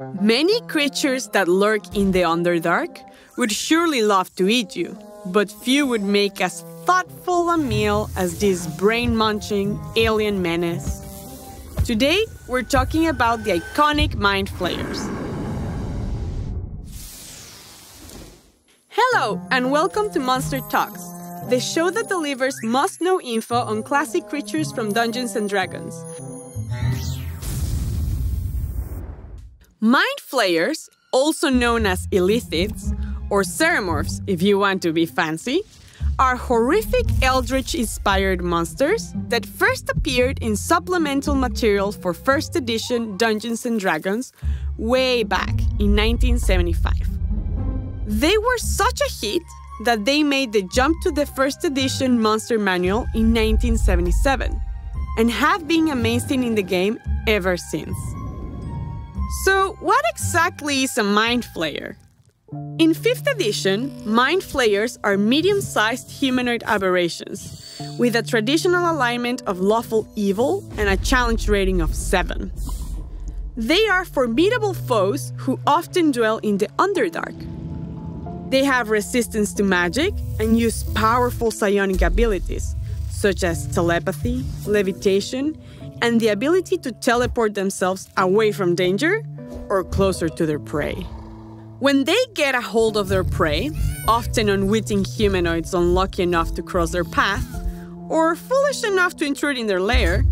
Many creatures that lurk in the Underdark would surely love to eat you, but few would make as thoughtful a meal as this brain-munching alien menace. Today, we're talking about the iconic Mind Flayers. Hello, and welcome to Monster Talks, the show that delivers must-know info on classic creatures from Dungeons & Dragons. Mind Flayers, also known as Illithids, or Ceremorphs if you want to be fancy, are horrific eldritch-inspired monsters that first appeared in supplemental material for 1st edition Dungeons & Dragons way back in 1975. They were such a hit that they made the jump to the 1st edition Monster Manual in 1977 and have been a mainstay in the game ever since. So, what exactly is a Mind Flayer? In 5th edition, Mind Flayers are medium-sized humanoid aberrations with a traditional alignment of lawful evil and a challenge rating of 7. They are formidable foes who often dwell in the Underdark. They have resistance to magic and use powerful psionic abilities, such as telepathy, levitation, and the ability to teleport themselves away from danger or closer to their prey. When they get a hold of their prey, often unwitting humanoids unlucky enough to cross their path, or foolish enough to intrude in their lair,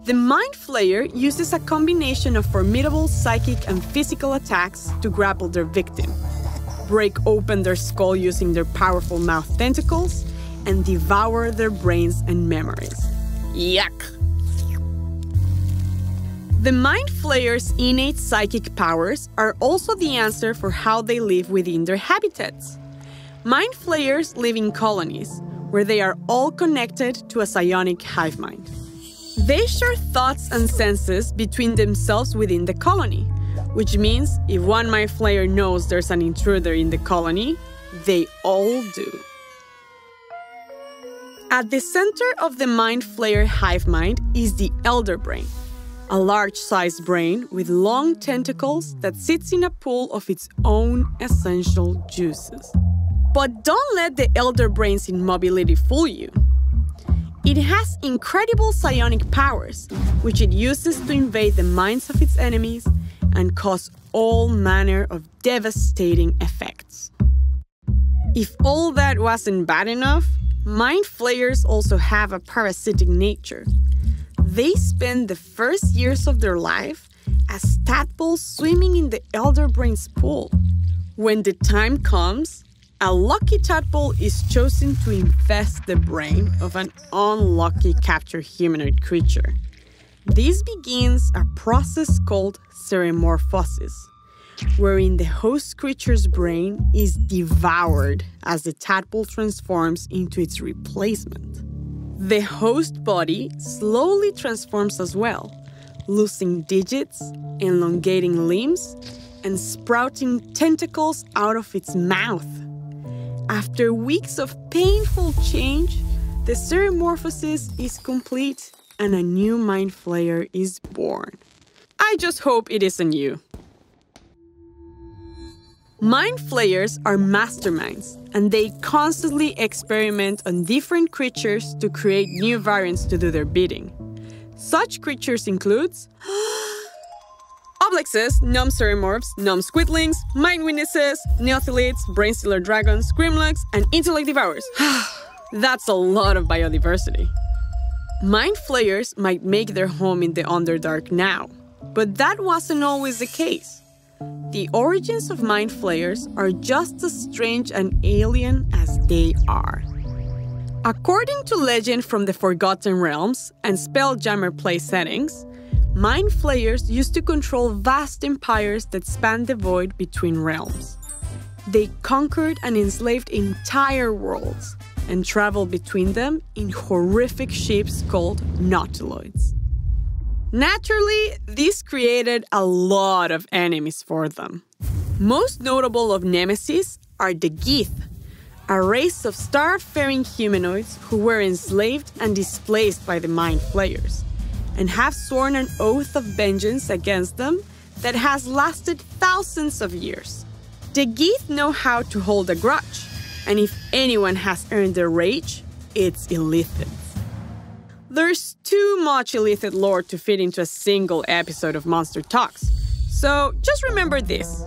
the Mind Flayer uses a combination of formidable psychic and physical attacks to grapple their victim, break open their skull using their powerful mouth tentacles, and devour their brains and memories. Yuck! The Mind Flayers' innate psychic powers are also the answer for how they live within their habitats. Mind Flayers live in colonies, where they are all connected to a psionic hive mind. They share thoughts and senses between themselves within the colony, which means if one Mind Flayer knows there's an intruder in the colony, they all do. At the center of the Mind Flayer hive mind is the Elder Brain, a large-sized brain with long tentacles that sits in a pool of its own essential juices. But don't let the Elder Brain's immobility fool you. It has incredible psionic powers, which it uses to invade the minds of its enemies and cause all manner of devastating effects. If all that wasn't bad enough, Mind Flayers also have a parasitic nature. They spend the first years of their life as tadpoles swimming in the Elder Brain's pool. When the time comes, a lucky tadpole is chosen to infest the brain of an unlucky captured humanoid creature. This begins a process called ceremorphosis, wherein the host creature's brain is devoured as the tadpole transforms into its replacement. The host body slowly transforms as well, losing digits, elongating limbs, and sprouting tentacles out of its mouth. After weeks of painful change, the ceremorphosis is complete and a new Mind Flayer is born. I just hope it isn't you. Mind Flayers are masterminds, and they constantly experiment on different creatures to create new variants to do their bidding. Such creatures include Oblexes, Gnome Ceremorphs, Gnome Squidlings, Mind Witnesses, Neothelids, Brainstealer Dragons, Grimlocks, and Intellect Devourers. That's a lot of biodiversity. Mind Flayers might make their home in the Underdark now, but that wasn't always the case. The origins of Mind Flayers are just as strange and alien as they are. According to legend from the Forgotten Realms and Spelljammer play settings, Mind Flayers used to control vast empires that spanned the void between realms. They conquered and enslaved entire worlds and traveled between them in horrific ships called nautiloids. Naturally, this created a lot of enemies for them. Most notable of nemesis are the Geath, a race of star-faring humanoids who were enslaved and displaced by the Mind Flayers, and have sworn an oath of vengeance against them that has lasted thousands of years. The Geeth know how to hold a grudge, and if anyone has earned their rage, it's Illithids. There's too much Illithid lore to fit into a single episode of Monster Talks, so just remember this.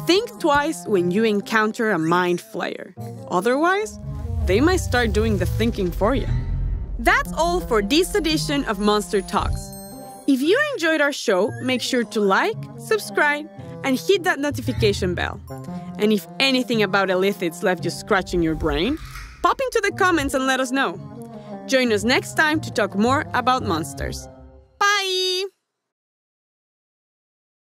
Think twice when you encounter a mind flayer. Otherwise, they might start doing the thinking for you. That's all for this edition of Monster Talks. If you enjoyed our show, make sure to like, subscribe, and hit that notification bell. And if anything about Illithids left you scratching your brain, pop into the comments and let us know. Join us next time to talk more about monsters.